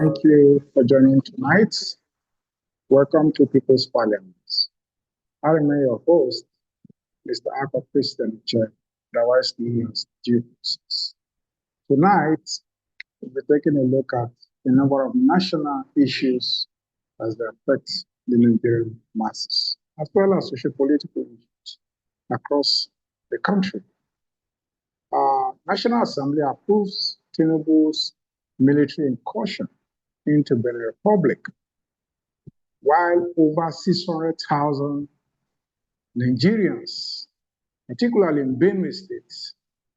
Thank you for joining tonight. Welcome to People's Parliament. I remain your host, Mr. Akko Christian Chair, otherwise known as GPCs. Tonight, we'll be taking a look at a number of national issues as they affect the Nigerian masses, as well as socio-political issues across the country. National Assembly approves Tinubu's military incursion into Benin Republic, while over 600,000 Nigerians, particularly in Benin State,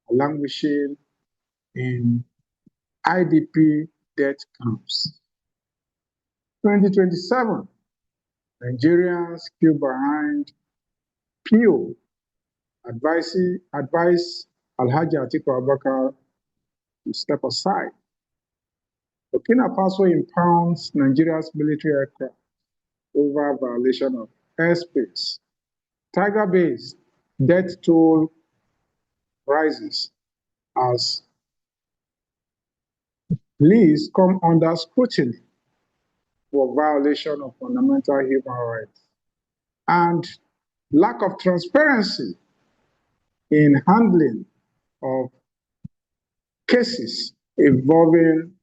are languishing in IDP death camps. 2027, Nigerians queue behind PO advise Alhaji Atiku Abubakar to step aside. Burkina Faso impounds Nigeria's military aircraft over violation of airspace. Tiger-based death toll rises as police come under scrutiny for violation of fundamental human rights and lack of transparency in handling of cases involving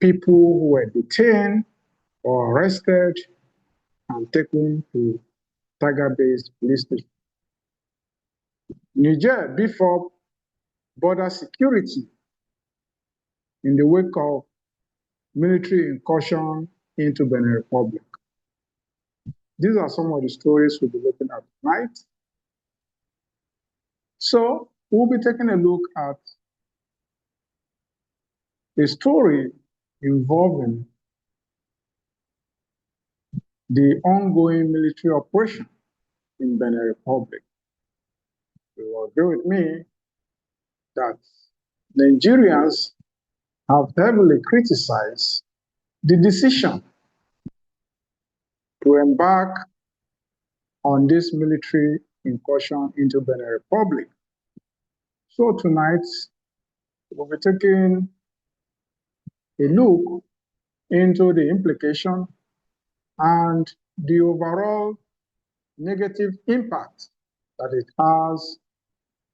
people who were detained or arrested and taken to Tiger-based police station. Niger beef up border security in the wake of military incursion into Benin Republic. These are some of the stories we'll be looking at tonight. So we'll be taking a look at a story involving the ongoing military operation in Benin Republic. You will agree with me that Nigerians have heavily criticized the decision to embark on this military incursion into Benin Republic. So tonight, we'll be taking a look into the implication and the overall negative impact that it has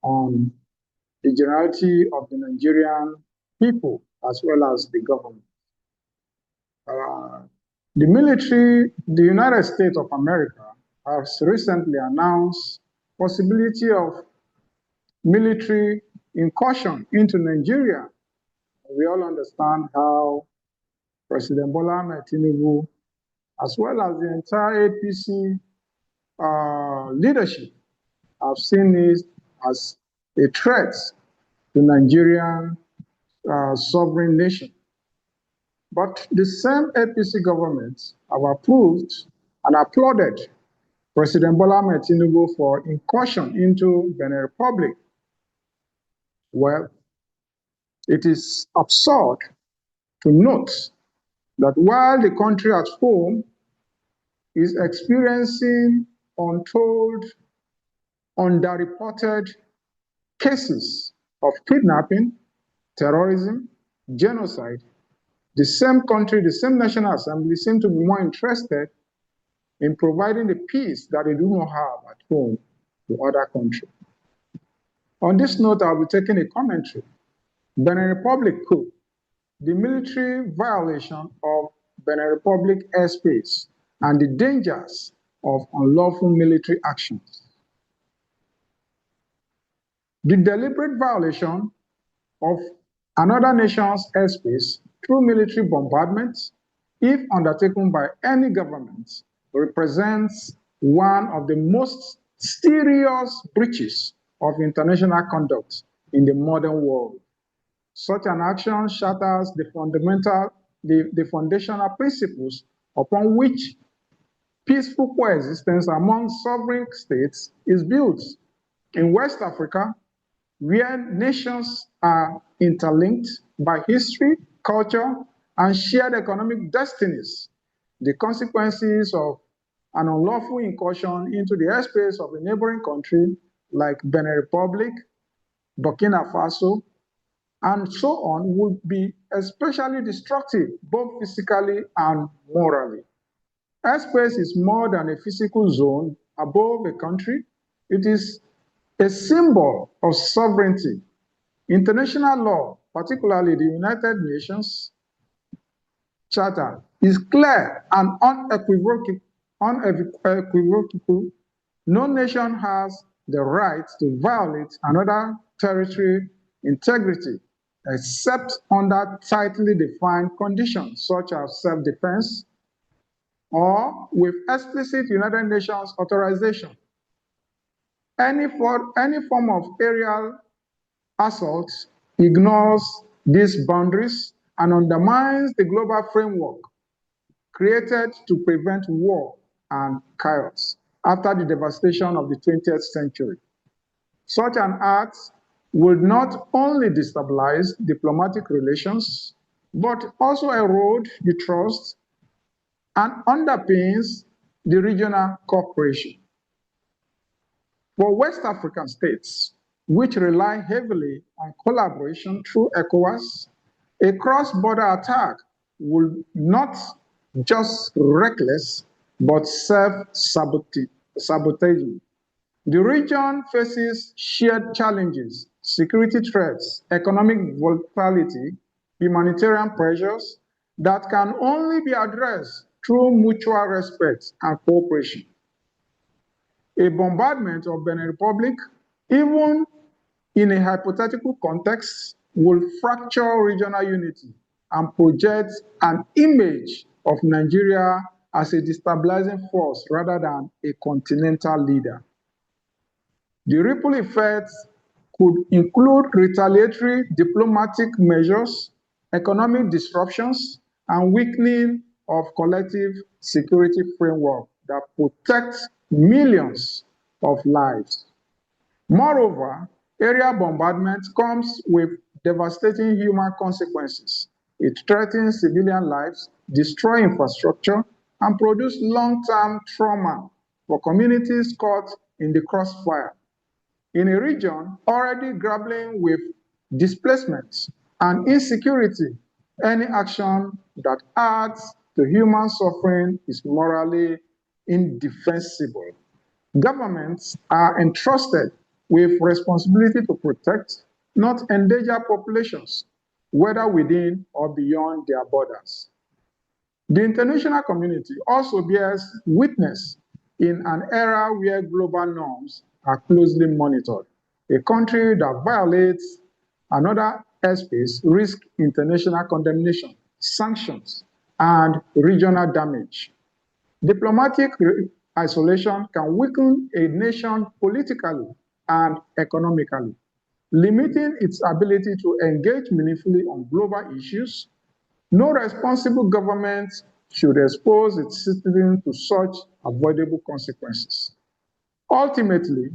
on the generality of the Nigerian people as well as the government. The military, the United States of America, has recently announced possibility of military incursion into Nigeria. We all understand how President Bola Ahmed Tinubu, as well as the entire APC leadership, have seen it as a threat to Nigerian sovereign nation. But the same APC government have approved and applauded President Bola Ahmed Tinubu for incursion into Benin Republic. Well, it is absurd to note that while the country at home is experiencing untold, underreported cases of kidnapping, terrorism, genocide, the same country, the same National Assembly seem to be more interested in providing the peace that they do not have at home to other countries. On this note, I'll be taking a commentary. Benin Republic coup, the military violation of Benin Republic airspace and the dangers of unlawful military actions. The deliberate violation of another nation's airspace through military bombardments, if undertaken by any government, represents one of the most serious breaches of international conduct in the modern world. Such an action shatters the foundational principles upon which peaceful coexistence among sovereign states is built. In West Africa, where nations are interlinked by history, culture, and shared economic destinies, the consequences of an unlawful incursion into the airspace of a neighboring country like Benin Republic, Burkina Faso, and so on would be especially destructive, both physically and morally. Airspace is more than a physical zone above a country. It is a symbol of sovereignty. International law, particularly the United Nations Charter, is clear and unequivocal. No nation has the right to violate another territory integrity except under tightly defined conditions such as self-defense or with explicit United Nations authorization. Any form of aerial assault ignores these boundaries and undermines the global framework created to prevent war and chaos after the devastation of the 20th century. Such an act would not only destabilize diplomatic relations, but also erode the trust and underpins the regional cooperation. For West African states, which rely heavily on collaboration through ECOWAS, a cross-border attack would not just reckless, but self-sabotaging. The region faces shared challenges, security threats, economic volatility, humanitarian pressures that can only be addressed through mutual respect and cooperation. A bombardment of Benin Republic, even in a hypothetical context, will fracture regional unity and project an image of Nigeria as a destabilizing force rather than a continental leader. The ripple effects could include retaliatory diplomatic measures, economic disruptions, and weakening of collective security framework that protects millions of lives. Moreover, aerial bombardment comes with devastating human consequences. It threatens civilian lives, destroys infrastructure, and produces long-term trauma for communities caught in the crossfire. In a region already grappling with displacement and insecurity, any action that adds to human suffering is morally indefensible. Governments are entrusted with responsibility to protect, not endanger populations, whether within or beyond their borders. The international community also bears witness in an era where global norms are closely monitored. A country that violates another airspace risks international condemnation, sanctions, and regional damage. Diplomatic isolation can weaken a nation politically and economically, limiting its ability to engage meaningfully on global issues. No responsible government should expose its citizens to such avoidable consequences. Ultimately,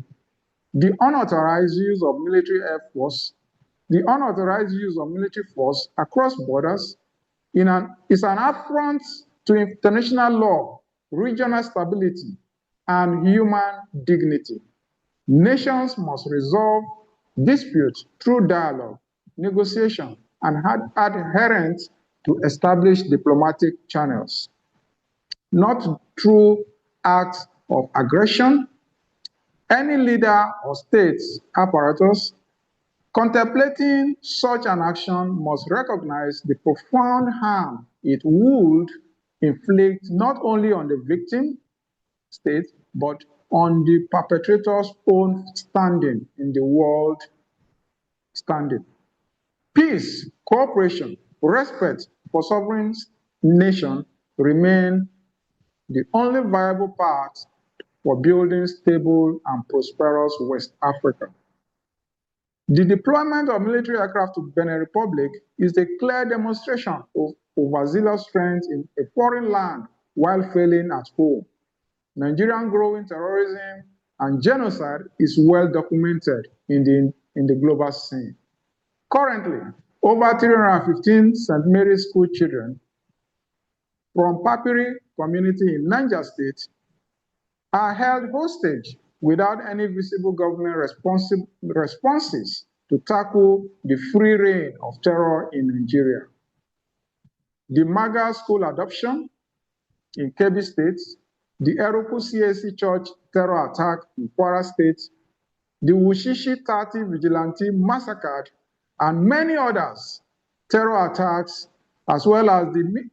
the unauthorized use of military air force, the unauthorized use of military force across borders is an affront to international law, regional stability, and human dignity. Nations must resolve disputes through dialogue, negotiation, and adherence to established diplomatic channels, not through acts of aggression. Any leader or state apparatus contemplating such an action must recognize the profound harm it would inflict not only on the victim state, but on the perpetrator's own standing in the world standing. Peace, cooperation, respect for sovereign nation remain the only viable path for building stable and prosperous West Africa. The deployment of military aircraft to Benin Republic is a clear demonstration of overzealous strength in a foreign land while failing at home. Nigerian growing terrorism and genocide is well documented in the global scene. Currently, over 315 St. Mary's school children from Papiri community in Niger State are held hostage without any visible government responses to tackle the free reign of terror in Nigeria. the Maga school adoption in Kebbi State, the Eruku CAC Church terror attack in Kwara State, the Wushishi 30 vigilante massacre, and many others terror attacks, as well as the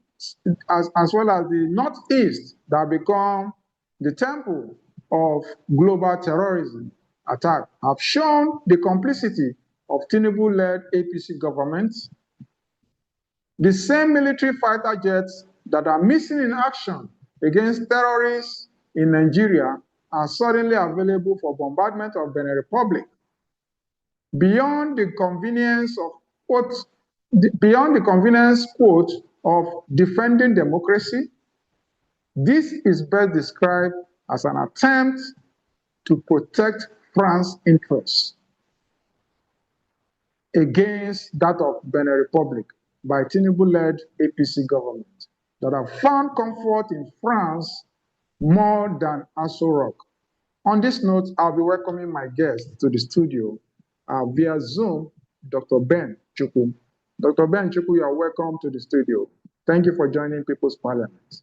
Northeast that become the temple of global terrorism attack, have shown the complicity of Tinubu-led APC governments. The same military fighter jets that are missing in action against terrorists in Nigeria are suddenly available for bombardment of Benin Republic. Beyond the convenience quote of defending democracy, this is best described as an attempt to protect France's interests against that of Benin Republic by Tinubu-led APC government that have found comfort in France more than Aso Rock. On this note, I'll be welcoming my guest to the studio via Zoom, Dr. Ben Chukwu. Dr. Ben Chukwu, you are welcome to the studio. Thank you for joining People's Parliament.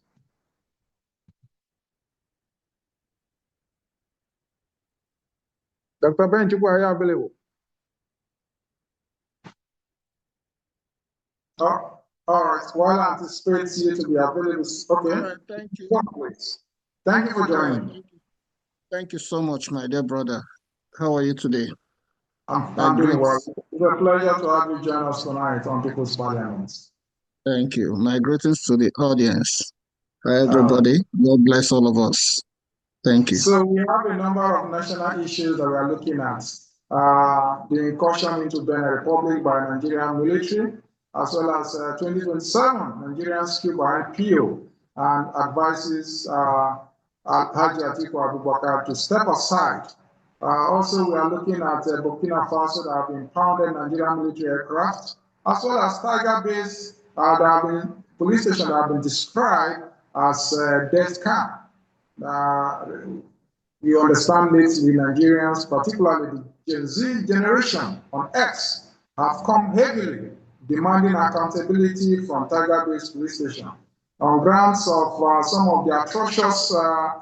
Dr. Ben Chukwu, are you available? Oh, all right. While I anticipate you to be available, okay. Right, thank you. Thank you for joining. Thank you so much, my dear brother. How are you today? I'm doing well. It's a pleasure to have you join us tonight on People's Parliament. Thank you. My greetings to the audience. Everybody, God bless all of us. Thank you. So we have a number of national issues that we are looking at. The incursion into Benin Republic by Nigerian military, as well as 2027 Nigerians killed by PO, and advises Haji Atiku Abubakar to step aside. Also, we are looking at Burkina Faso that have impounded Nigerian military aircraft, as well as Tiger-based police stations that have been described as death camp. We understand lately Nigerians, particularly the Gen Z generation on X, have come heavily demanding accountability from Tiger-based police station on grounds of some of the atrocious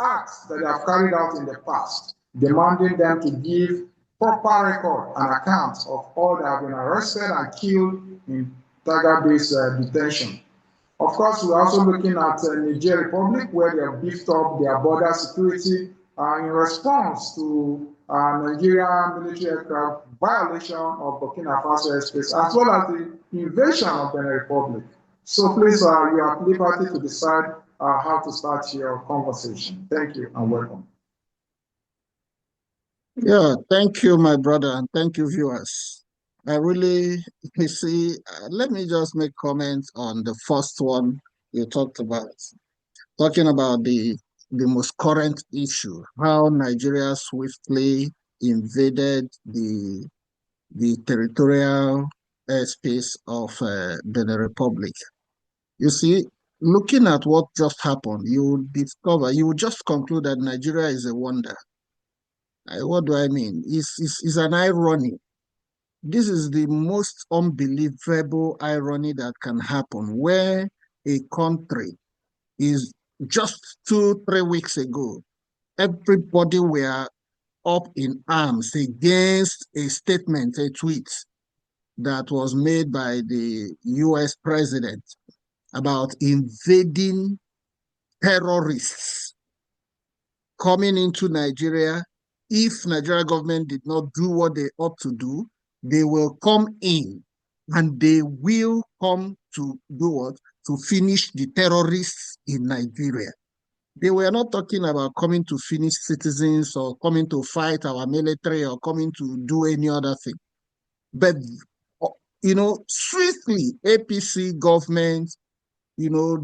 acts that they have carried out in the past, demanding them to give proper record and account of all that have been arrested and killed in Tiger-based detention. Of course, we're also looking at Niger Republic, where they have beefed up their border security in response to Nigerian military aircraft violation of Burkina Faso airspace, as well as the invasion of Benin Republic. So please, you are at liberty to decide how to start your conversation. Thank you and welcome. Yeah, thank you, my brother, and thank you, viewers. I really, you see, let me just make comments on the first one you talked about, talking about the most current issue, how Nigeria swiftly invaded the territorial airspace of Benin Republic. You see, looking at what just happened, you will just conclude that Nigeria is a wonder. What do I mean? It's an irony. This is the most unbelievable irony that can happen, where a country is just 2-3 weeks ago, everybody were up in arms against a statement, a tweet that was made by the US president about invading terrorists coming into Nigeria. If Nigeria government did not do what they ought to do, they will come in and they will come to do what? To finish the terrorists in Nigeria. They were not talking about coming to finish citizens or coming to fight our military or coming to do any other thing. But, swiftly, APC government,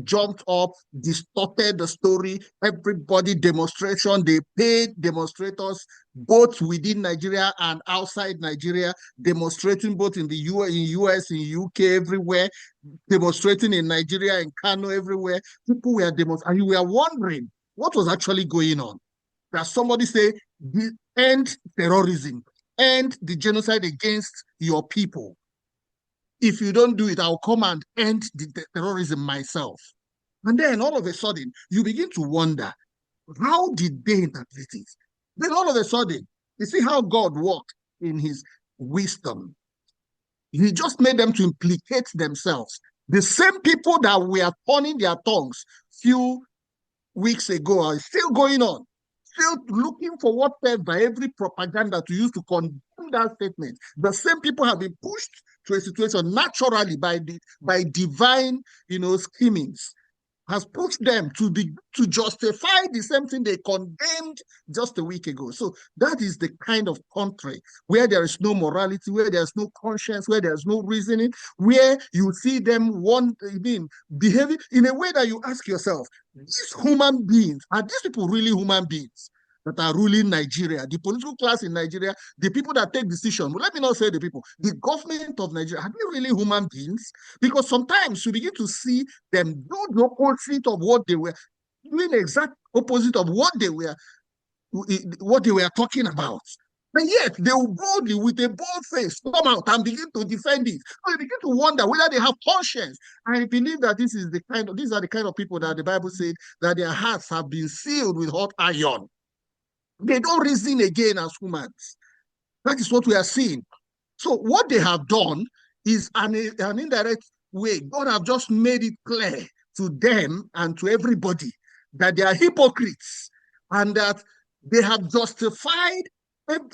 jumped up, distorted the story, everybody demonstration, they paid demonstrators both within Nigeria and outside Nigeria, demonstrating both in the US, in UK, everywhere, demonstrating in Nigeria, in Kano, everywhere. People were demonstrating, and you were wondering what was actually going on. That somebody say, end terrorism, end the genocide against your people. If you don't do it, I'll come and end the terrorism myself. And then all of a sudden, you begin to wonder, how did they interpret it? Then all of a sudden, you see how God worked in his wisdom. He just made them to implicate themselves. The same people that were turning their tongues few weeks ago are still going on, still looking for whatever, every propaganda to use to condemn that statement. The same people have been pushed to a situation naturally by divine, schemings, has pushed them to justify the same thing they condemned just a week ago. So that is the kind of country where there is no morality, where there's no conscience, where there's no reasoning, where you see them behaving in a way that you ask yourself, these human beings, are these people really human beings that are ruling Nigeria? The political class in Nigeria, the people that take decisions, well, let me not say the people, the government of Nigeria, are they really human beings? Because sometimes you begin to see them do the opposite of what they were, doing the exact opposite of what they were talking about. And yet they will boldly, with a bold face, come out and begin to defend it. So you begin to wonder whether they have conscience. I believe that these are the kind of people that the Bible said that their hearts have been sealed with hot iron. They don't reason again as humans. That is what we are seeing. So what they have done is an indirect way. God have just made it clear to them and to everybody that they are hypocrites and that they have justified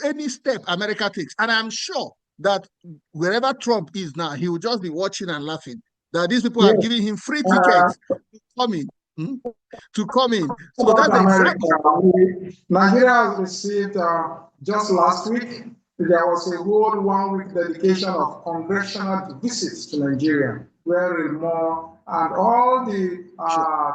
any step America takes. And I'm sure that wherever Trump is now, he will just be watching and laughing that these people are giving him free tickets to come in. To come in. So that's exactly. Nigeria has received just last week, there was a whole 1 week dedication of congressional visits to Nigeria, where more and all the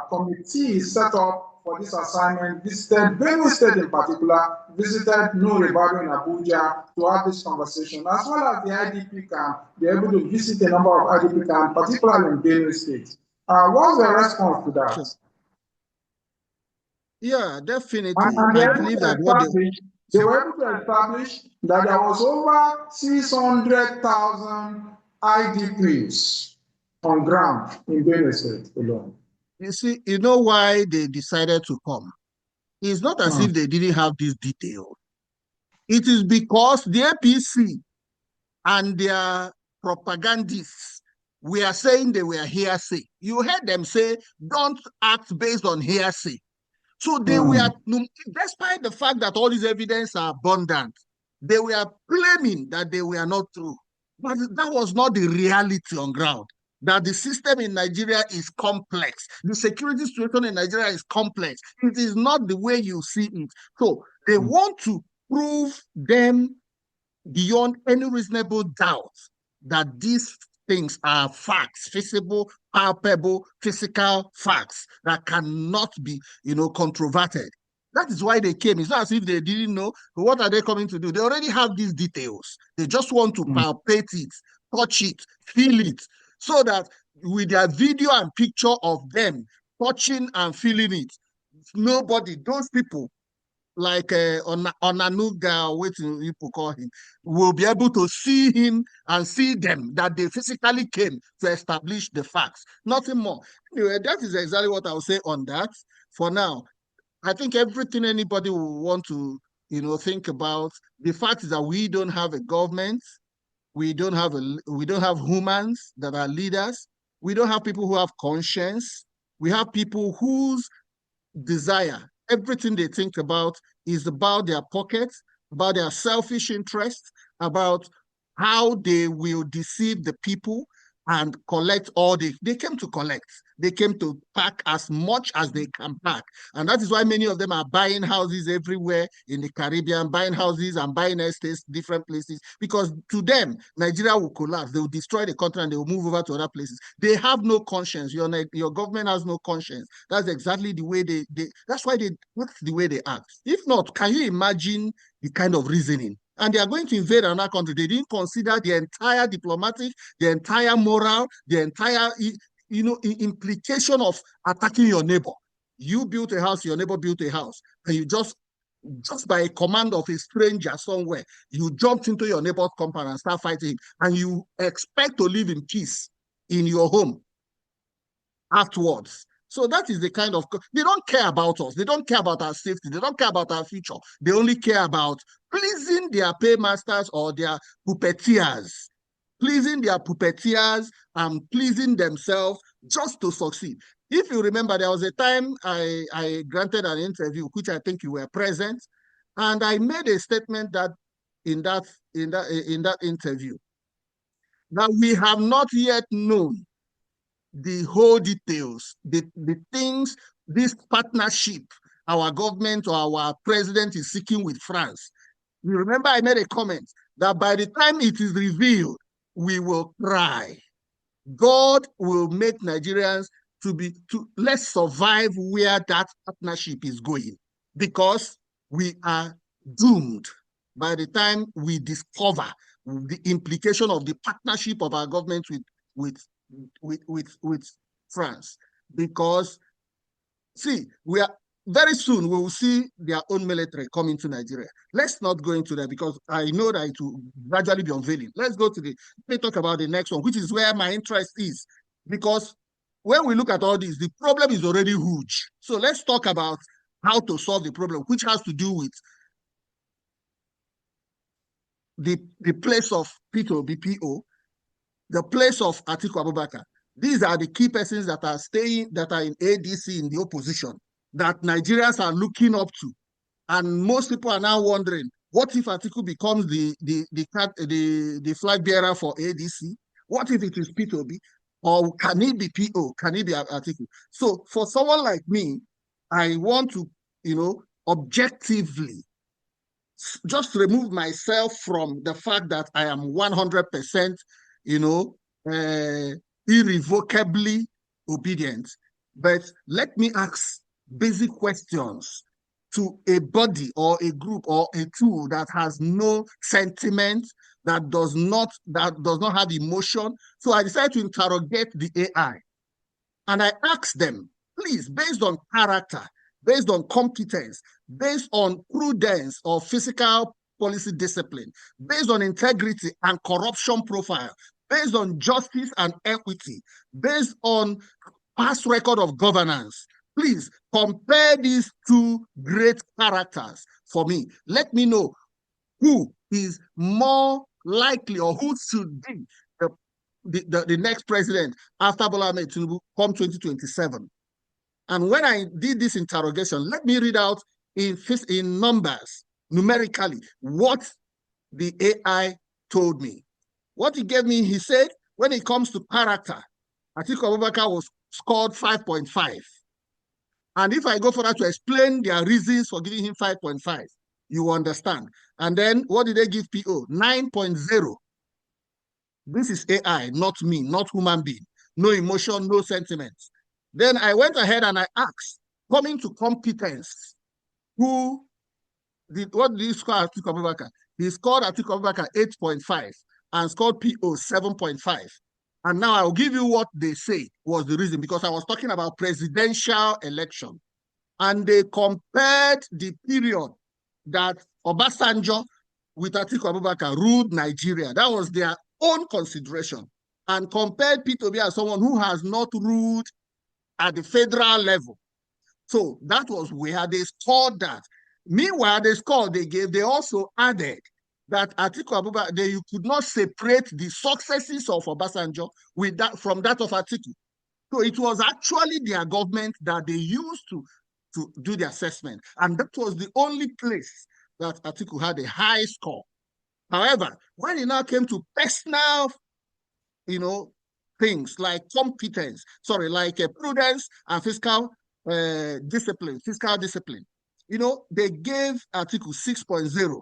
committees set up for this assignment visited Benin State in particular, visited Nuribado in Abuja to have this conversation, as well as the IDP camp. They're able to visit a number of IDP camps, particularly in Benin State. What's the response to that? Yeah, definitely. And I believe that they were able to establish that there was over 600,000 IDPs on ground in Benin State alone. You see, you know why they decided to come? It's not as if they didn't have this detail. It is because the APC and their propagandists were saying they were hearsay. You heard them say, don't act based on hearsay. So they were, despite the fact that all these evidence are abundant, they were claiming that they were not true. But that was not the reality on ground. That the system in Nigeria is complex. The security situation in Nigeria is complex. It is not the way you see it. So they want to prove them beyond any reasonable doubt that these things are facts, feasible, palpable, physical facts that cannot be, controverted. That is why they came. It's not as if they didn't know. But what are they coming to do? They already have these details. They just want to palpate it, touch it, feel it, so that with their video and picture of them touching and feeling it, nobody, those people, like Onanuga, what people call him, will be able to see him and see them, that they physically came to establish the facts. Nothing more. Anyway, that is exactly what I'll say on that. For now, I think everything anybody will want to, think about, the fact is that we don't have a government, we don't have humans that are leaders, we don't have people who have conscience, we have people whose desire, everything they think about is about their pockets, about their selfish interests, about how they will deceive the people and collect all they came to collect. They came to pack as much as they can pack. And that is why many of them are buying houses everywhere in the Caribbean, buying houses and buying estates, different places, because to them, Nigeria will collapse. They will destroy the country and they will move over to other places. They have no conscience. Your government has no conscience. That's exactly the way that's why they act the way they act. If not, can you imagine the kind of reasoning? And they are going to invade another country. They didn't consider the entire diplomatic, the entire moral, the entire implication of attacking your neighbor. You built a house, your neighbor built a house, and you just just by a command of a stranger somewhere, you jumped into your neighbor's compound and start fighting him, and you expect to live in peace in your home afterwards. So that is the kind of, they don't care about us. They don't care about our safety. They don't care about our future. They only care about pleasing their paymasters or their puppeteers, pleasing their puppeteers and pleasing themselves just to succeed. If you remember, there was a time I granted an interview, which I think you were present, and I made a statement that in that interview that we have not yet known the whole details, the things, this partnership our government or our president is seeking with France. You remember I made a comment that by the time it is revealed, we will cry. God will make Nigerians let's survive where that partnership is going, because we are doomed by the time we discover the implication of the partnership of our government with France. Because, see, we are very soon we will see their own military coming to Nigeria. Let's not go into that, because I know that it will gradually be unveiling. Let's talk about the next one, which is where my interest is. Because when we look at all this, the problem is already huge. So let's talk about how to solve the problem, which has to do with the place of BPO, the place of Atiku Abubakar. These are the key persons that are in ADC in the opposition, that Nigerians are looking up to. And most people are now wondering, what if Atiku becomes the flag bearer for ADC? What if it is P2B? Or can it be PO? Can it be Atiku? So for someone like me, I want to, objectively just remove myself from the fact that I am 100%, irrevocably obedient. But let me ask basic questions to a body or a group or a tool that has no sentiment, that does not have emotion. So I decided to interrogate the AI. And I asked them, please, based on character, based on competence, based on prudence or fiscal policy discipline, based on integrity and corruption profile, based on justice and equity, based on past record of governance, please compare these two great characters for me. Let me know who is more likely, or who should be the next president after Bola Ahmed Tinubu come 2027. And when I did this interrogation, let me read out in numbers, numerically, what the AI told me. What he gave me, he said, when it comes to character, Atiku Abubakar was scored 5.5. And if I go further to explain their reasons for giving him 5.5, you understand. And then what did they give PO? 9.0. This is AI, not me, not human being. No emotion, no sentiments. Then I went ahead and I asked, coming to competence, what did he score Atiku Abubakar? He scored Atiku Abubakar 8.5 and scored PO 7.5. And now I'll give you what they say was the reason, because I was talking about presidential election. And they compared the period that Obasanjo with Atiku Abubakar ruled Nigeria. That was their own consideration. And compared P2B as someone who has not ruled at the federal level. So that was where they scored that. Meanwhile, they also added that Atiku Abubakar, you could not separate the successes of Obasanjo from that of Atiku. So it was actually their government that they used to do the assessment. And that was the only place that Atiku had a high score. However, when it now came to personal, things like competence, like prudence and fiscal discipline, they gave Atiku 6.0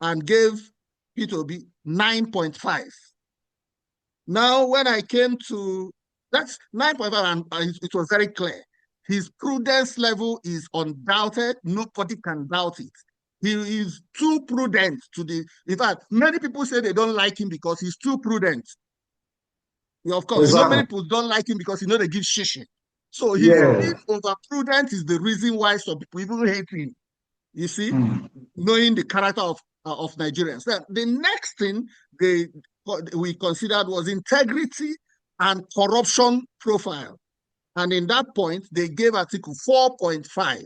and gave P2B 9.5. Now, when I came to, that's 9.5, and it was very clear. His prudence level is undoubted. Nobody can doubt it. He is too prudent in fact, many people say they don't like him because he's too prudent. Of course, exactly. Many people don't like him because they give shishi. So his being over prudent is the reason why some people even hate him. You see, knowing the character of Nigerians. Then the next thing we considered was integrity and corruption profile. And in that point, they gave Atiku 4.5.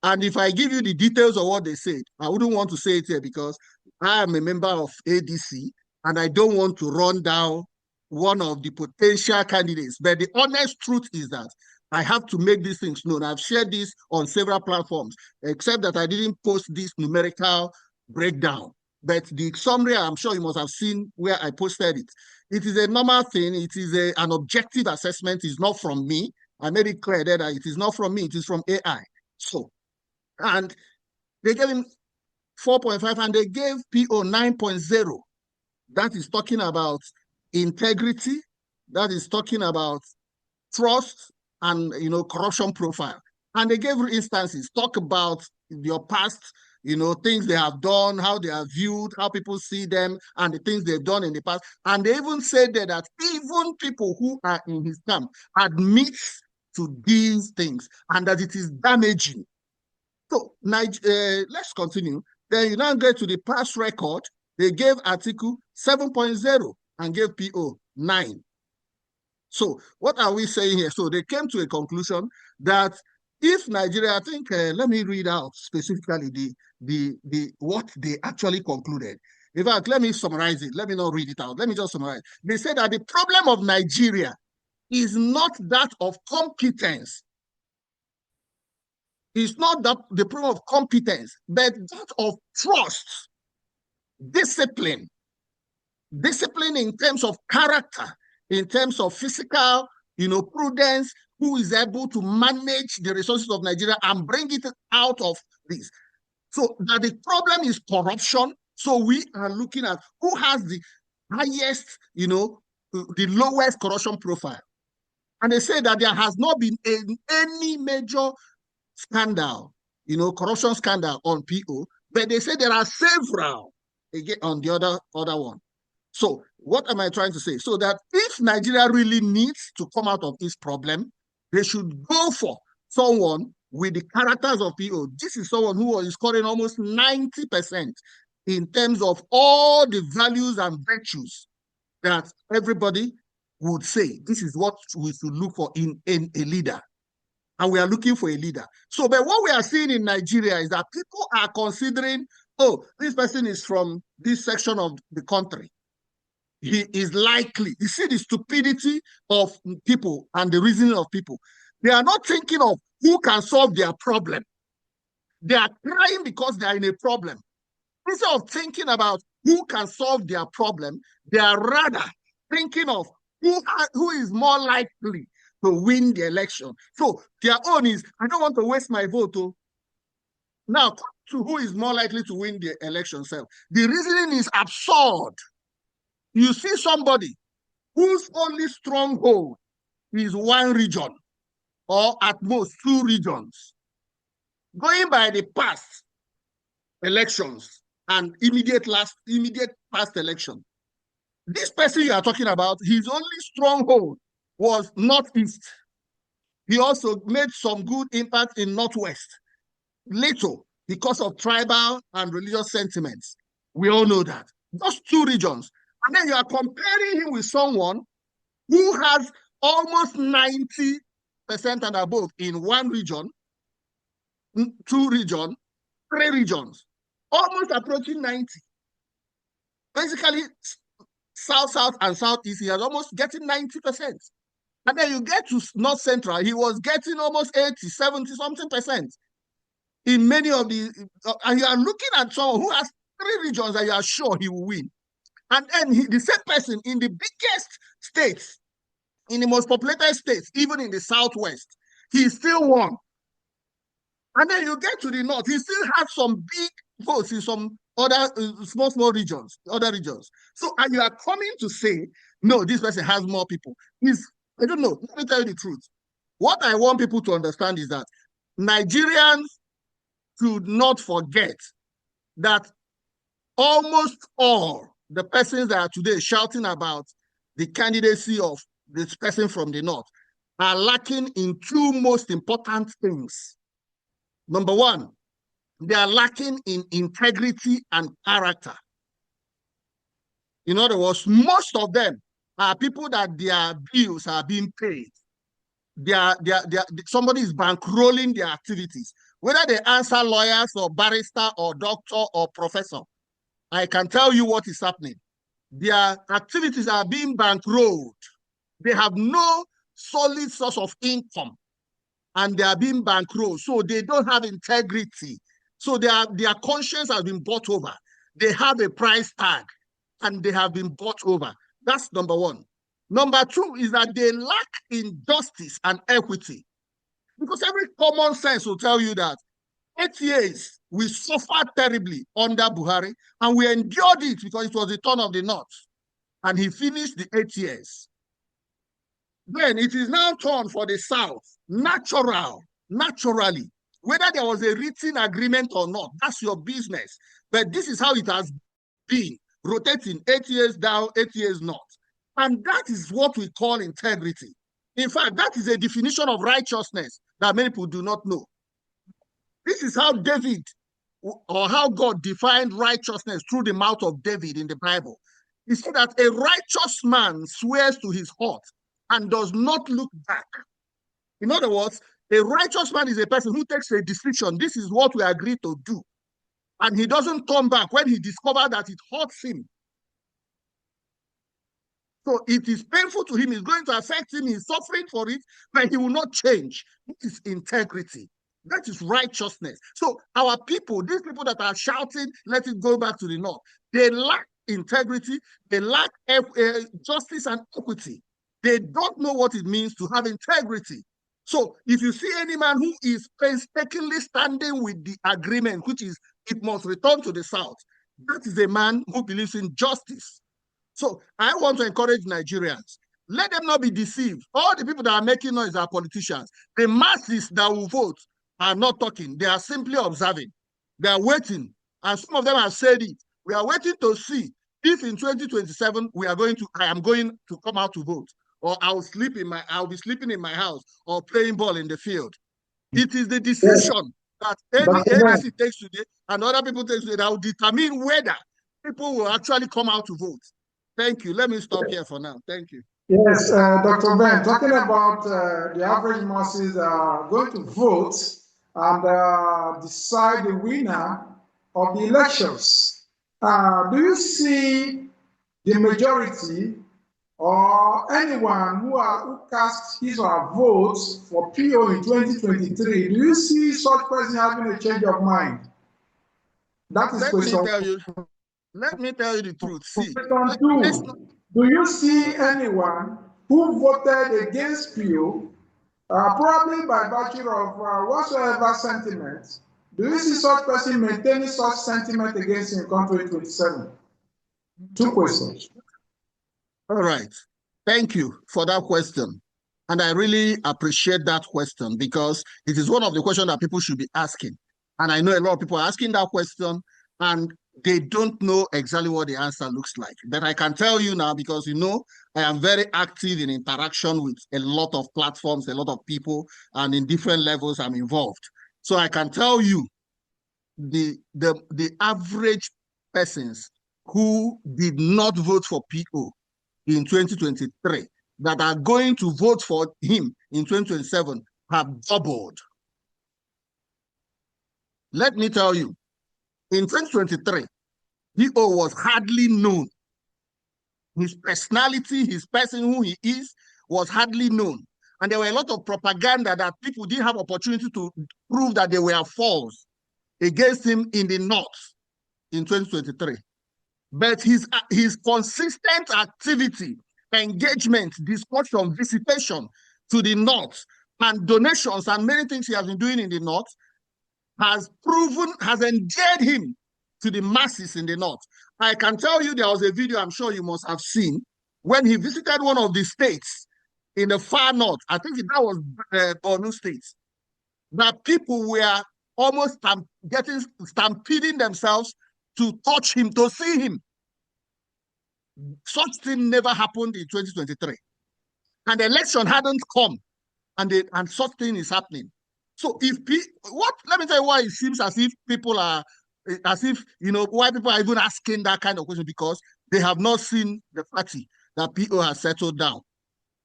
And if I give you the details of what they said, I wouldn't want to say it here because I am a member of ADC and I don't want to run down one of the potential candidates. But the honest truth is that I have to make these things known. I've shared this on several platforms, except that I didn't post this numerical breakdown. But the summary, I'm sure you must have seen where I posted it. It is a normal thing. It is an objective assessment. It's not from me. I made it clear that it is not from me. It is from AI. So, and they gave him 4.5 and they gave PO 9.0. That is talking about integrity. That is talking about trust and, corruption profile. And they gave instances, talk about your past, things they have done, how they are viewed, how people see them, and the things they've done in the past. And they even said that even people who are in his camp admit to these things and that it is damaging. So let's continue. Then you now get to the past record. They gave Atiku 7.0 and gave PO 9. So what are we saying here? So they came to a conclusion that if Nigeria, I think, let me read out specifically what they actually concluded. In fact, let me summarize it. Let me not read it out. Let me just summarize. They said that the problem of Nigeria is not that of competence. It's not the problem of competence, but that of trust, discipline. Discipline in terms of character, in terms of physical, prudence, who is able to manage the resources of Nigeria and bring it out of this. So that the problem is corruption. So we are looking at who has the highest, the lowest corruption profile. And they say that there has not been any major scandal, corruption scandal on PO, but they say there are several again on the other one. So what am I trying to say? So that if Nigeria really needs to come out of this problem, they should go for someone with the characters of PO. This is someone who is scoring almost 90% in terms of all the values and virtues that everybody would say. This is what we should look for in a leader. And we are looking for a leader. So, but what we are seeing in Nigeria is that people are considering, oh, this person is from this section of the country. He is likely. You see the stupidity of people and the reasoning of people. They are not thinking of who can solve their problem. They are crying because they are in a problem. Instead of thinking about who can solve their problem, they are rather thinking of who is more likely to win the election. So their own is, I don't want to waste my vote. Now, to who is more likely to win the election self. The reasoning is absurd. You see somebody whose only stronghold is one region or at most two regions. Going by the past elections and immediate past election, this person you are talking about, his only stronghold was Northeast. He also made some good impact in Northwest. Little, because of tribal and religious sentiments. We all know that. Those two regions. And then you are comparing him with someone who has almost 90% and above in one region, two regions, three regions, almost approaching 90. Basically, South, and Southeast, he has almost getting 90%. And then you get to North Central, he was getting almost 80, 70 something percent in many of the, and you are looking at someone who has three regions that you are sure he will win. And then the same person in the biggest states, in the most populated states, even in the Southwest, he still won. And then you get to the North, he still has some big votes in some other small regions, other regions. So, and you are coming to say, no, this person has more people. I don't know, let me tell you the truth. What I want people to understand is that Nigerians should not forget that almost all the persons that are today shouting about the candidacy of this person from the North are lacking in two most important things. Number one, They are lacking in integrity and character. In other words, most of them are people that their bills are being paid. Somebody is bankrolling their activities, whether they answer lawyers or barrister or doctor or professor. I can tell you what is happening. Their activities are being bankrolled. They have no solid source of income, and they are being bankrolled. So they don't have integrity. So their conscience has been bought over. They have a price tag, and they have been bought over. That's number one. Number two is that they lack injustice and equity. Because every common sense will tell you that 8 years we suffered terribly under Buhari, and we endured it because it was the turn of the North. And he finished the 8 years. Then it is now turn for the South, naturally. Whether there was a written agreement or not, that's your business. But this is how it has been, rotating 8 years down, 8 years north. And that is what we call integrity. In fact, that is a definition of righteousness that many people do not know. This is how David, or how God defined righteousness through the mouth of David in the Bible. He said that a righteous man swears to his heart and does not look back. In other words, a righteous man is a person who takes a decision. This is what we agree to do. And he doesn't turn back when he discovers that it hurts him. So it is painful to him, it's going to affect him, he's suffering for it, but he will not change. This is integrity. That is righteousness. So our people, these people that are shouting, let it go back to the North, they lack integrity, they lack justice and equity. They don't know what it means to have integrity. So if you see any man who is painstakingly standing with the agreement, which is it must return to the South, that is a man who believes in justice. So I want to encourage Nigerians. Let them not be deceived. All the people that are making noise are politicians. The masses that will vote are not talking. They are simply observing. They are waiting. And some of them have said it. We are waiting to see if in 2027 I am going to come out to vote, or I'll be sleeping in my house or playing ball in the field. It is the decision that any ADC takes today and other people take today that will determine whether people will actually come out to vote. Thank you. Let me stop here for now. Thank you. Yes, Dr. Ben, talking about the average masses are going to vote and decide the winner of the elections. Do you see the majority or anyone who cast his or her votes for PO in 2023, do you see such person having a change of mind? That is question. Let me tell you the truth. See, do you see anyone who voted against PO, probably by virtue of whatsoever sentiment? Do you see such person maintaining such sentiment against him in 2027? Two questions. All right. Thank you for that question. And I really appreciate that question because it is one of the questions that people should be asking. And I know a lot of people are asking that question and they don't know exactly what the answer looks like. But I can tell you now because, I am very active in interaction with a lot of platforms, a lot of people, and in different levels I'm involved. So I can tell you the average persons who did not vote for PO in 2023 that are going to vote for him in 2027 have doubled. Let me tell you, in 2023, PO was hardly known. His personality, his person who he is, was hardly known. And there were a lot of propaganda that people didn't have opportunity to prove that they were false against him in the North in 2023. But his consistent activity, engagement, discussion, visitation to the North, and donations and many things he has been doing in the North has endeared him to the masses in the North. I can tell you there was a video I'm sure you must have seen when he visited one of the states in the far north. I think that was Borno State. That people were almost stampeding themselves to touch him, to see him. Such thing never happened in 2023. And the election hadn't come, and such thing is happening. So let me tell you why it seems as if people are, why people are even asking that kind of question, because they have not seen the party that PO has settled down.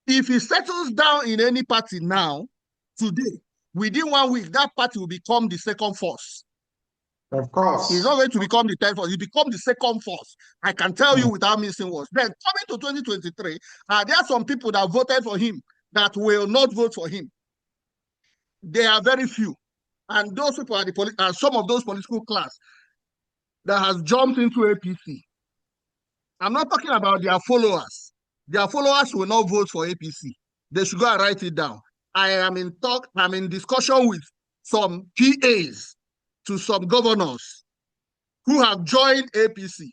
If he settles down in any party now, today, within 1 week, that party will become the second force. Of course. He's not going to become the third force. He become the second force. I can tell you without missing words. Then coming to 2023, there are some people that voted for him that will not vote for him. They are very few. And those people are some of those political class that has jumped into APC. I'm not talking about their followers. Their followers will not vote for APC. They should go and write it down. I'm in discussion with some PAs to some governors who have joined APC.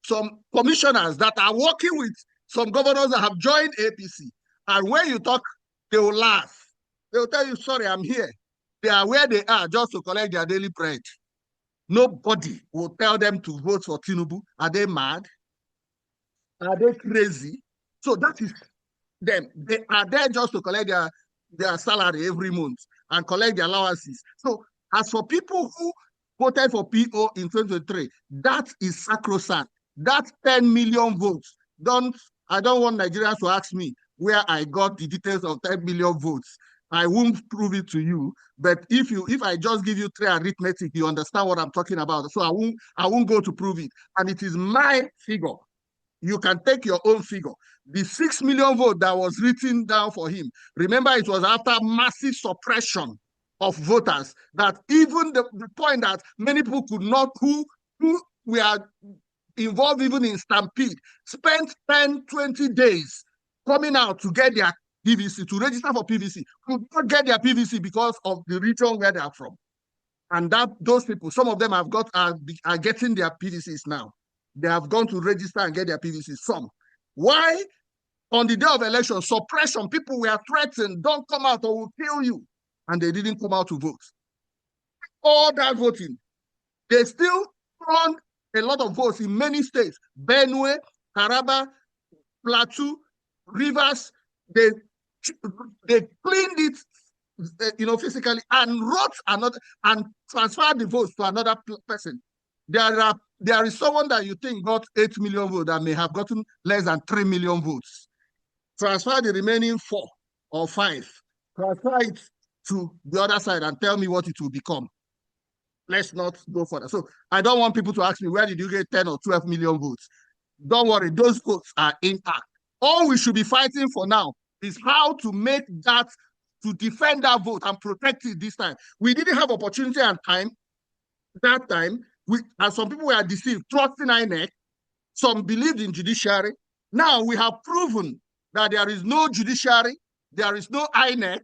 Some commissioners that are working with some governors that have joined APC. And when you talk, they will laugh. They will tell you, sorry, I'm here. They are where they are just to collect their daily bread. Nobody will tell them to vote for Tinubu. Are they mad? Are they crazy? So that is them. They are there just to collect their salary every month and collect their allowances. So as for people who voted for PO in 2023, that is sacrosanct. That 10 million votes. I don't want Nigerians to ask me where I got the details of 10 million votes. I won't prove it to you, but if I just give you 3 arithmetic, you understand what I'm talking about. So I won't go to prove it. And it is my figure. You can take your own figure. The 6 million vote that was written down for him, remember, it was after massive suppression of voters, that even the point that many people could not, who were involved even in stampede, spent 10, 20 days coming out to get their PVC, to register for PVC, could not get their PVC because of the region where they are from. And those people, some of them are getting their PVCs now. They have gone to register and get their PVCs. Some. Why? On the day of election, suppression, people were threatened, don't come out or we'll kill you. And they didn't come out to vote. All that voting, they still won a lot of votes in many states. Benue, Taraba, Plateau, Rivers, they cleaned it, physically, and and transferred the votes to another person. There is someone that you think got 8 million votes that may have gotten less than 3 million votes. Transfer the remaining 4 or 5. Transfer it to the other side and tell me what it will become. Let's not go further. So I don't want people to ask me, where did you get 10 or 12 million votes? Don't worry, those votes are intact. All we should be fighting for now is how to make that, to defend that vote and protect it this time. We didn't have opportunity and time that time. And some people were deceived, trusting INEC. Some believed in judiciary. Now we have proven that there is no judiciary, there is no INEC,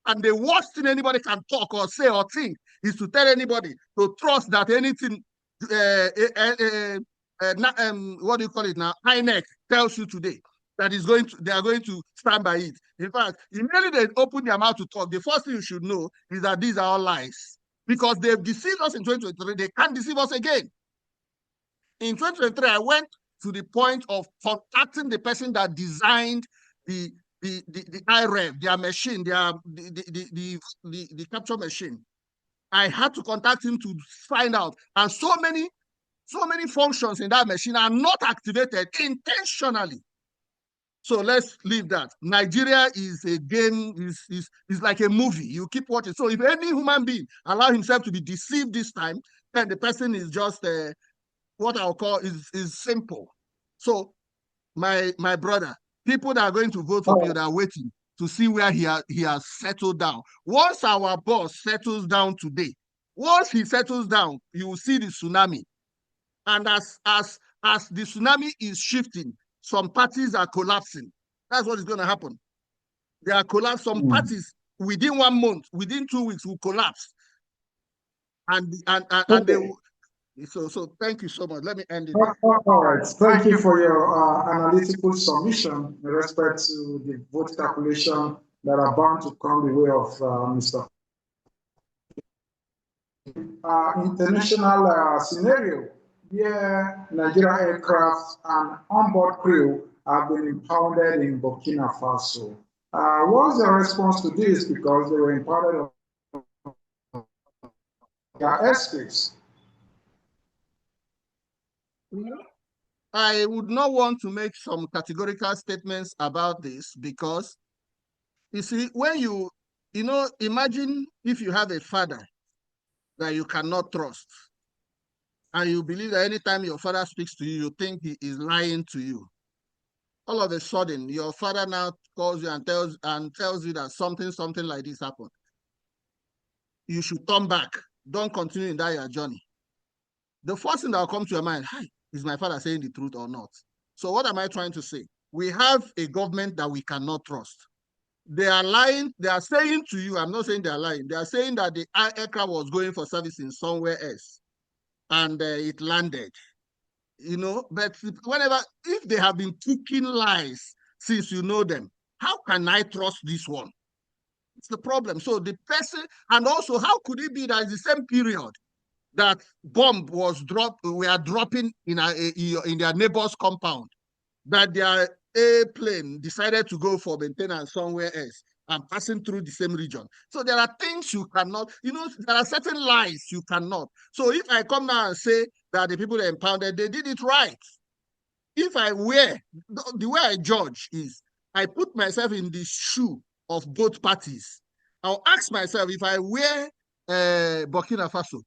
and the worst thing anybody can talk or say or think is to tell anybody to trust that anything, what do you call it now, INEC tells you today, that they are going to stand by it. In fact, immediately they open their mouth to talk, the first thing you should know is that these are all lies. Because they've deceived us in 2023, they can't deceive us again. In 2023, I went to the point of contacting the person that designed the IREV, their machine, the capture machine. I had to contact him to find out. And so many functions in that machine are not activated intentionally. So let's leave that. Nigeria is a game, is like a movie. You keep watching. So if any human being allow himself to be deceived this time, then the person is just what I'll call is simple. So my brother, people that are going to vote for me, that are waiting to see where he has settled down. Once our boss settles down today, once he settles down, you will see the tsunami. And as the tsunami is shifting, some parties are collapsing. That's what is going to happen. They are collapsing. Some parties within 1 month, within 2 weeks, will collapse. And they will. So thank you so much. Let me end it. All right. Thank you for your analytical submission in respect to the vote calculation that are bound to come the way of Mr. International scenario, where Nigerian aircraft and onboard crew have been impounded in Burkina Faso. What's the response to this? Because they were impounded on their airspace. I would not want to make some categorical statements about this because, you see, when imagine if you have a father that you cannot trust, and you believe that anytime your father speaks to you, you think he is lying to you. All of a sudden, your father now calls you and tells you that something like this happened. You should turn back. Don't continue in that your journey. The first thing that will come to your mind, hi, is my father saying the truth or not? So what am I trying to say? We have a government that we cannot trust. They are lying. They are saying to you, I'm not saying they are lying. They are saying that the aircraft was going for service in somewhere else and it landed. But if they have been kicking lies since you know them, how can I trust this one? It's the problem. So the person, and also, how could it be that it's the same period that bomb was dropped, we are dropping in their neighbor's compound, that their airplane decided to go for maintenance somewhere else and passing through the same region. So there are things you cannot, there are certain lies you cannot. So if I come now and say that the people that impounded, they did it right. If I were, the way I judge is, I put myself in the shoe of both parties. I'll ask myself, if I were Burkina Faso,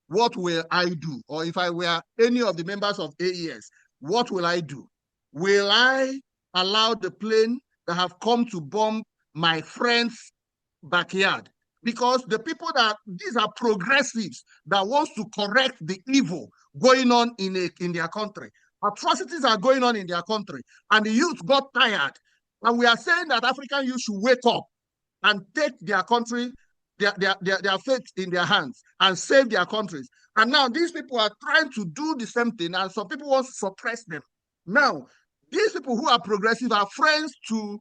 what will I do? Or if I were any of the members of AES, what will I do? Will I allow the plane that have come to bomb my friend's backyard? Because these are progressives that wants to correct the evil going on in their country. Atrocities are going on in their country, and the youth got tired. And we are saying that African youth should wake up and take their country, their fate in their hands and save their countries. And now these people are trying to do the same thing, and some people want to suppress them. Now, these people who are progressive are friends to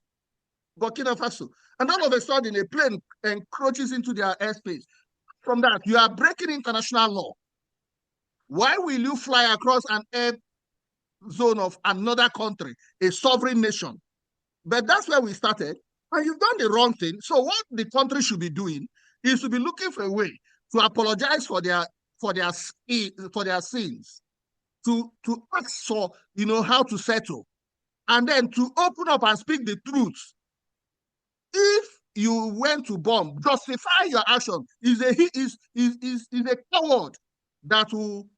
Burkina Faso. And all of a sudden, a plane encroaches into their airspace. From that, you are breaking international law. Why will you fly across an air zone of another country, a sovereign nation? But that's where we started. And you've done the wrong thing. So what the country should be doing is to be looking for a way to apologize for their sins, to ask for how to settle, and then to open up and speak the truth. If you went to bomb, justify your action. Is a coward that will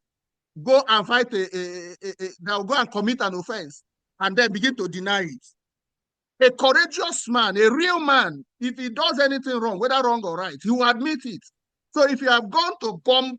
go and fight that will go and commit an offense and then begin to deny it. A courageous man, a real man, if he does anything wrong, whether wrong or right, he will admit it. So if you have gone to bomb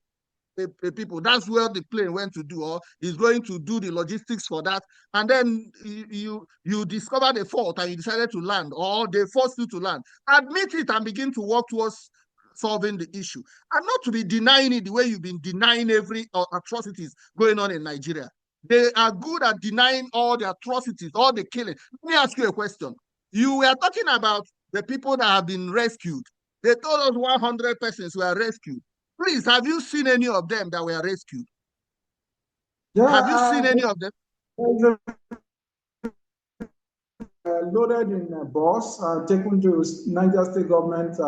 people, that's where the plane went to do, or is going to do the logistics for that, and then you discover the fault and you decided to land, or they forced you to land, admit it and begin to work towards solving the issue, and not to be denying it the way you've been denying every atrocities going on in Nigeria. They are good at denying all the atrocities, all the killing. Let me ask you a question. You were talking about the people that have been rescued. They told us 100 persons were rescued. Please, have you seen any of them that were rescued? Yeah, have you seen any of them? Loaded in a bus, taken to Niger State government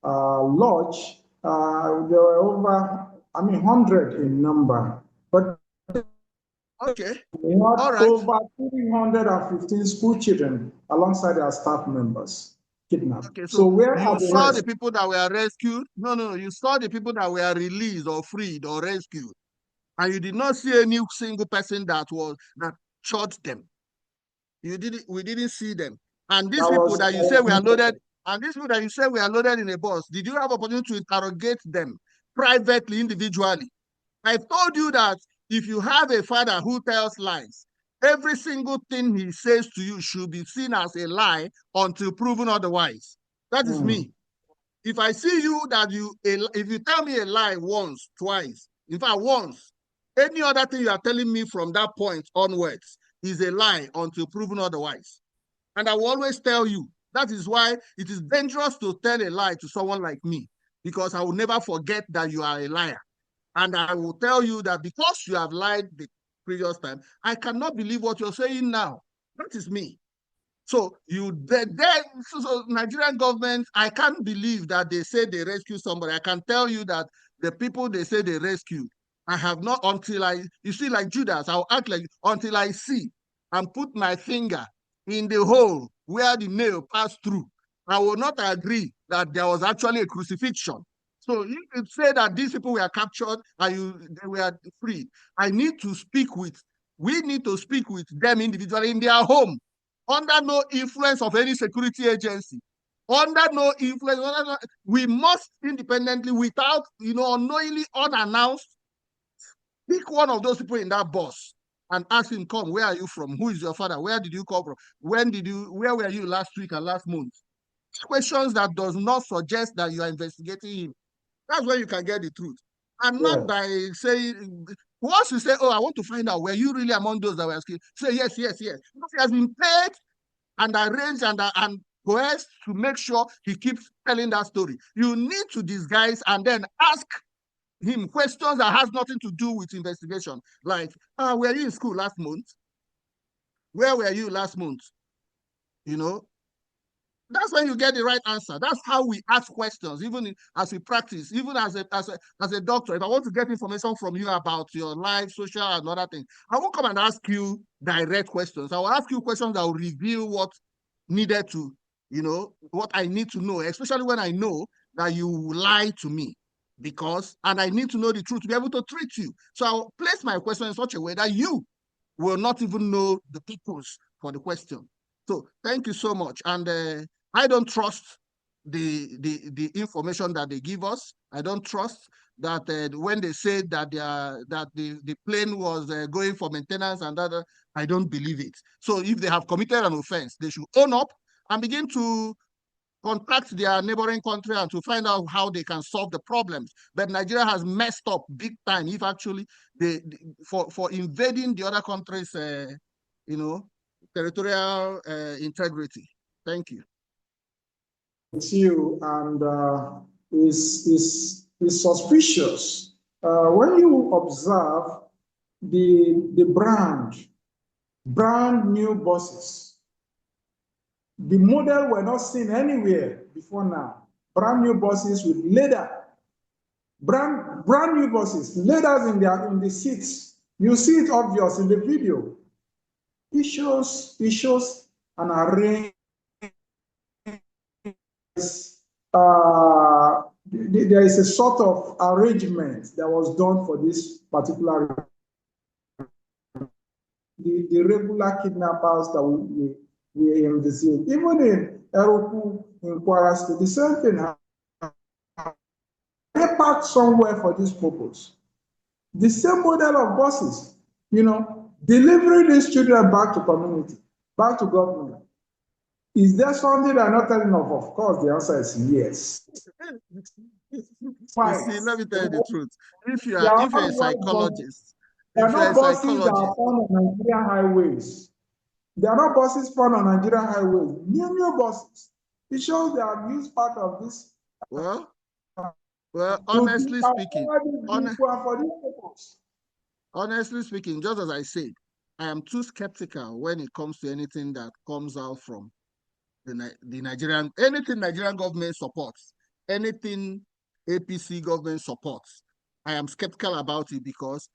lodge. There were over, 100 in number. But okay, we had over 315 school children alongside their staff members kidnapped. Okay, so where you saw the people that were rescued? No, you saw the people that were released or freed or rescued, and you did not see any single person that shot them. We didn't see them. And these people that you say were loaded, in a bus, did you have opportunity to interrogate them privately, individually? I've told you that if you have a father who tells lies, every single thing he says to you should be seen as a lie until proven otherwise. That is me. If I see you if you tell me a lie once, twice, in fact once, any other thing you are telling me from that point onwards is a lie until proven otherwise. And I will always tell you, that is why it is dangerous to tell a lie to someone like me, because I will never forget that you are a liar. And I will tell you that because you have lied the previous time, I cannot believe what you're saying now. That is me. So so Nigerian government, I can't believe that they say they rescue somebody. I can tell you that the people they say they rescue, I have not until you see, like Judas, I'll act like until I see and put my finger in the hole where the nail passed through. I will not agree that there was actually a crucifixion. So if you say that these people were captured and they were free, we need to speak with them individually in their home, under no influence of any security agency, under no influence. We must independently, without, unknowingly, unannounced, pick one of those people in that bus and ask him, come, where are you from? Who is your father? Where did you come from? Where were you last week and last month? Questions that does not suggest that you are investigating him. That's where you can get the truth. And not by saying, once you say, oh, I want to find out, were you really among those that were killed? Say, yes. Because he has been paid and arranged and coerced to make sure he keeps telling that story. You need to disguise and then ask him questions that has nothing to do with investigation. Like, were you in school last month? Where were you last month? That's when you get the right answer. That's how we ask questions, even as we practice, even as a doctor. If I want to get information from you about your life, social, and other things, I won't come and ask you direct questions. I will ask you questions that will reveal what needed to, what I need to know, especially when I know that you lie to me, and I need to know the truth to be able to treat you. So I'll place my question in such a way that you will not even know the purpose for the question. So thank you so much. And I don't trust the information that they give us. I don't trust that when they say that the plane was going for maintenance and that, I don't believe it. So if they have committed an offense, they should own up and begin to contact their neighboring country and to find out how they can solve the problems. But Nigeria has messed up big time if actually for invading the other countries, territorial integrity. Thank you. With you, and is suspicious when you observe the brand new buses. The model were not seen anywhere before now. Brand new buses with leather, brand new buses, leathers in the seats. You see it obvious in the video. It shows an array. There is a sort of arrangement that was done for this particular. The regular kidnappers that we investigate, even in Eroku, in Kwara State, the same thing happened. They parked somewhere for this purpose. The same model of buses, delivering these children back to community, back to government. Is there something they're not telling of? Of course, the answer is yes. See, let me tell you the truth. If you're a psychologist, there are no buses that are found on Nigerian highways. There are no buses found on Nigerian highways. New buses. It shows they have used part of this. Well, honestly speaking, just as I said, I am too skeptical when it comes to anything that comes out from the Nigerian, anything Nigerian government supports, anything APC government supports. I am skeptical about it, because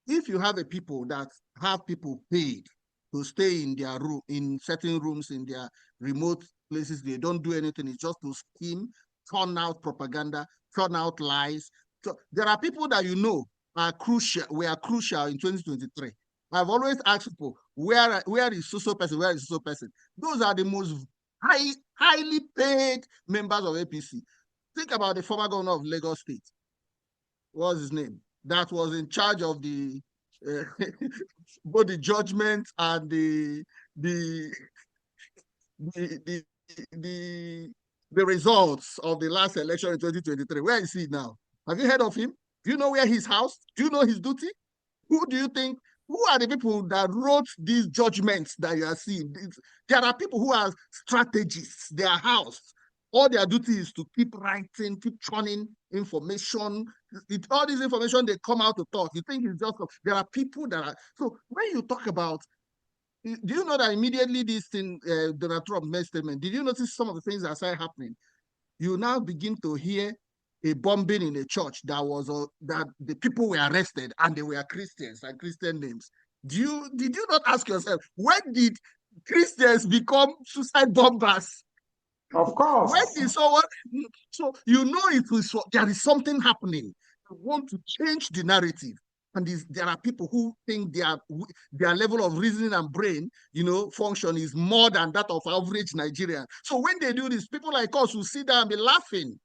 if you have a people that have people paid to stay in their room, in certain rooms, in their remote places, they don't do anything. It's just to scheme, turn out propaganda, turn out lies. So there are people that are crucial. We are crucial in 2023. I've always asked people, where is so person? Where is so person? Those are the most highly paid members of APC. Think about the former governor of Lagos State. What was his name? That was in charge of the both the judgment and the results of the last election in 2023. Where is he now? Have you heard of him? Do you know where his house? Do you know his duty? Who do you think? Who are the people that wrote these judgments that you are seeing? There are people who are strategists. Their house, all their duty is to keep writing, keep churning information. All this information, they come out to talk. You think it's just, there are people that are, so when you talk about do you know that immediately this thing, Donald Trump made statement, did you notice some of the things that started happening? You now begin to hear a bombing in a church that was that the people were arrested and they were Christians and Christian names. Did you not ask yourself, when did Christians become suicide bombers? Of course. When did someone? So you know there is something happening. They want to change the narrative. And there are people who think their level of reasoning and brain, function is more than that of average Nigerian. So when they do this, people like us will sit down and be laughing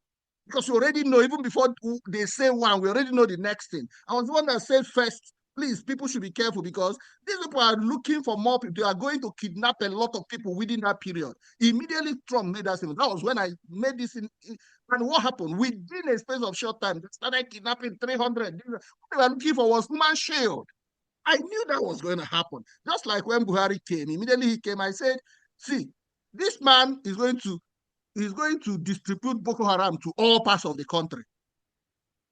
because we already know, even before they say one, we already know the next thing. I was the one that said first, please, people should be careful because these people are looking for more people. They are going to kidnap a lot of people within that period. Immediately, Trump made that statement. That was when I made this. And what happened? Within a space of short time, they started kidnapping 300. What they were looking for was human shield. I knew that was going to happen. Just like when Buhari came, immediately he came, I said, see, this man is going to distribute Boko Haram to all parts of the country.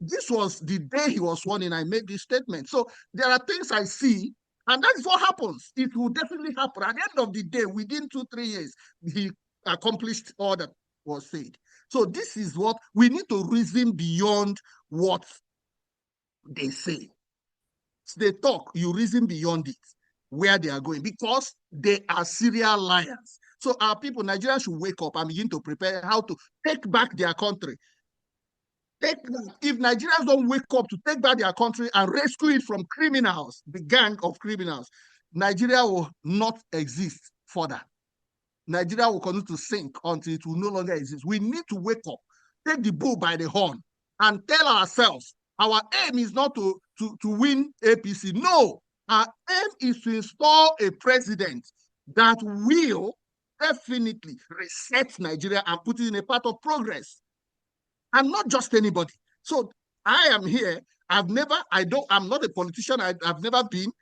This was the day he was sworn in. I made this statement. So there are things I see, and that is what happens. It will definitely happen. At the end of the day, within 2-3 years, he accomplished all that was said. So this is what we need to reason beyond what they say. They talk, you reason beyond it, where they are going, because they are serial liars. So our people, Nigerians, should wake up and begin to prepare how to take back their country. If Nigerians don't wake up to take back their country and rescue it from criminals, the gang of criminals, Nigeria will not exist further. Nigeria will continue to sink until it will no longer exist. We need to wake up, take the bull by the horn, and tell ourselves our aim is not to win APC. No, our aim is to install a president that will definitely reset Nigeria and put it in a path of progress. And not just anybody. So I am here. I'm not a politician. I've never been.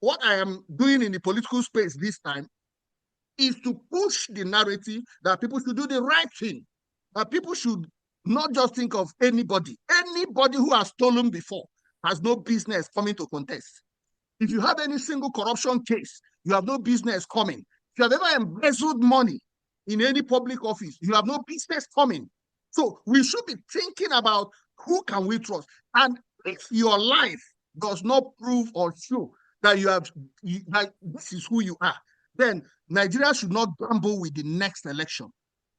What I am doing in the political space this time is to push the narrative that people should do the right thing. That people should not just think of anybody. Anybody who has stolen before has no business coming to contest. If you have any single corruption case, you have no business coming. If you have ever embezzled money in any public office, you have no business coming. So we should be thinking about who can we trust. And if your life does not prove or show that that this is who you are, then Nigeria should not gamble with the next election.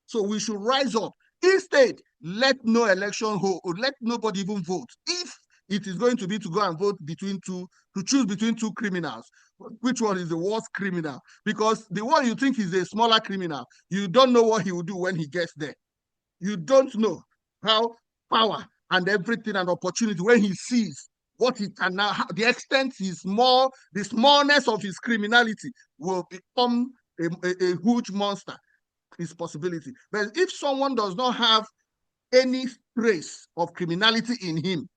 So we should rise up. Instead, let no election hold, or let nobody even vote. If it is going to be to go and vote to choose between two criminals, which one is the worst criminal? Because the one you think is a smaller criminal, you don't know what he will do when he gets there. You don't know how power and everything and opportunity, when he sees what he can now, the extent is more, the smallness of his criminality will become a huge monster, his possibility. But if someone does not have any trace of criminality in him,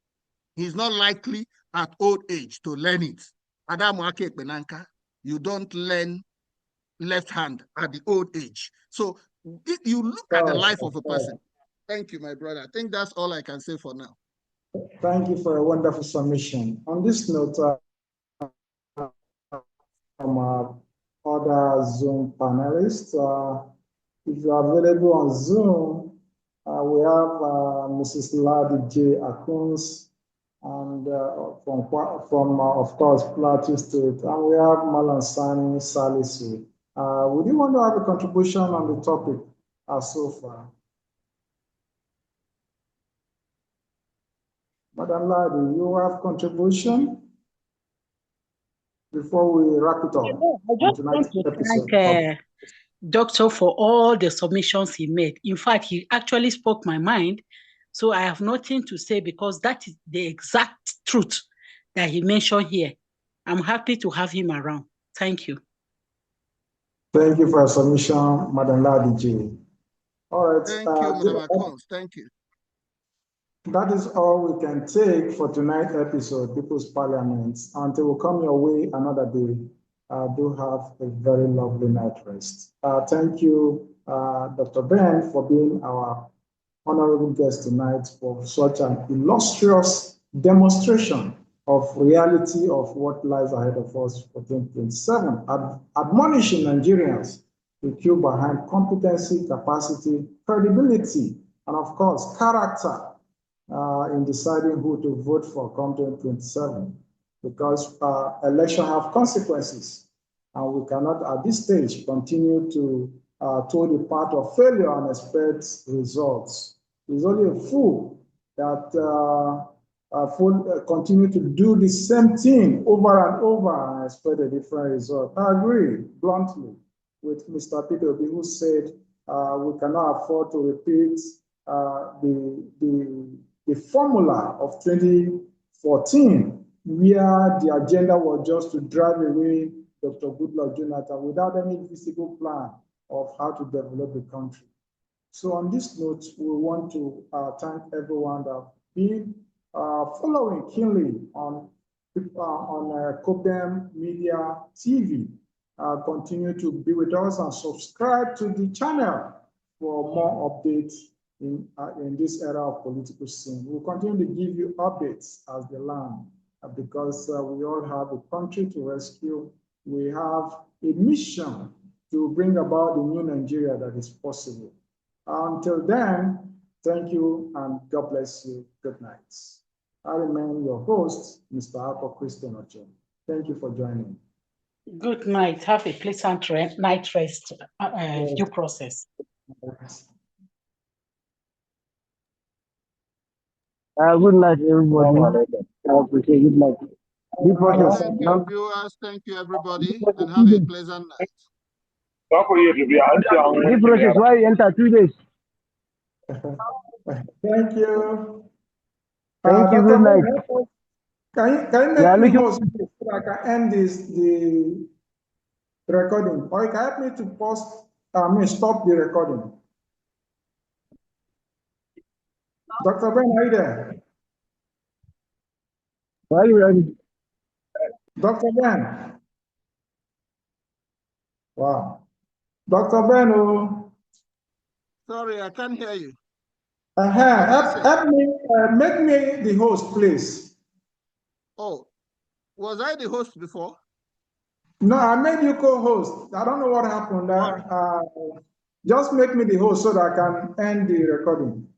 he's not likely at old age to learn it. Adamuake Benanka, you don't learn left hand at the old age. So if you look at the life of a person. Thank you, my brother. I think that's all I can say for now. Thank you for a wonderful submission. On this note, from our other Zoom panelists, if you are available on Zoom, we have Mrs. Ladi J. Akuns, and from of course, Plateau State, and we have Malansani Salisu. Would you want to have a contribution on the topic so far? Madam Ladi, you have contribution before we wrap it up? I just want to thank Doctor for all the submissions he made. In fact, he actually spoke my mind, so I have nothing to say because that is the exact truth that he mentioned here. I'm happy to have him around. Thank you. Thank you for your submission, Madam Ladi J. All right. Thank you, Madam Akons. Thank you. That is all we can take for tonight's episode, People's Parliament. Until we come your way another day, do have a very lovely night rest. Thank you, Dr. Ben, for being our honorable guest tonight for such an illustrious demonstration of reality of what lies ahead of us for 2027, admonishing Nigerians to queue behind competency, capacity, credibility, and of course, character in deciding who to vote for come 2027, because election have consequences, and we cannot at this stage continue to toe the path of failure and expect results. It's only a fool that continue to do the same thing over and over and expect a different result. I agree bluntly with Mr. Peter Obi, who said we cannot afford to repeat the formula of 2014, where the agenda was just to drive away Dr. Goodluck Jonathan without any visible plan of how to develop the country. So on this note, we want to thank everyone that have been following keenly on COPEM Media TV. Continue to be with us and subscribe to the channel for more updates in this era of political scene. We'll continue to give you updates as they land, because we all have a country to rescue. We have a mission to bring about the new Nigeria that is possible. Until then, thank you and God bless you. Good night. I remain your host, Mr. Alko Christian Ochen. Thank you for joining. Good night. Have a pleasant night rest due process. Good night, everybody. Good night. Thank you, viewers. Thank you, everybody, and have a pleasant night. This process, why you enter 2 days? Thank you. Thank you. Good night. Can you make me host so I can end the recording? Or you can help me to stop the recording? Dr. Ben, are you there? Why you ready? Dr. Ben. Wow. Dr. Ben, oh. Sorry, I can't hear you. Help me, make me the host, please. Oh, was I the host before? No, I made you co-host. I don't know what happened. Just make me the host so that I can end the recording.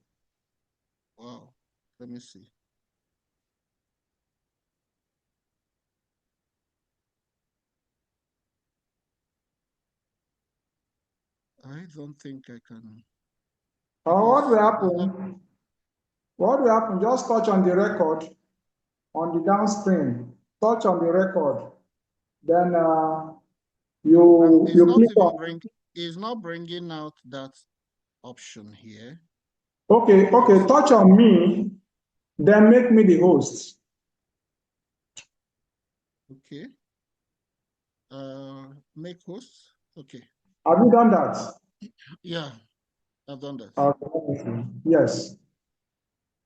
Wow, let me see. I don't think I can. What will happen? What will happen? Just touch on the record on the down screen. Touch on the record. Then you click on. It's not bringing out that option here. Okay. Touch on me. Then make me the host. Okay. Make host. Okay. Have you done that? Yeah, I've done that. Okay. Yes.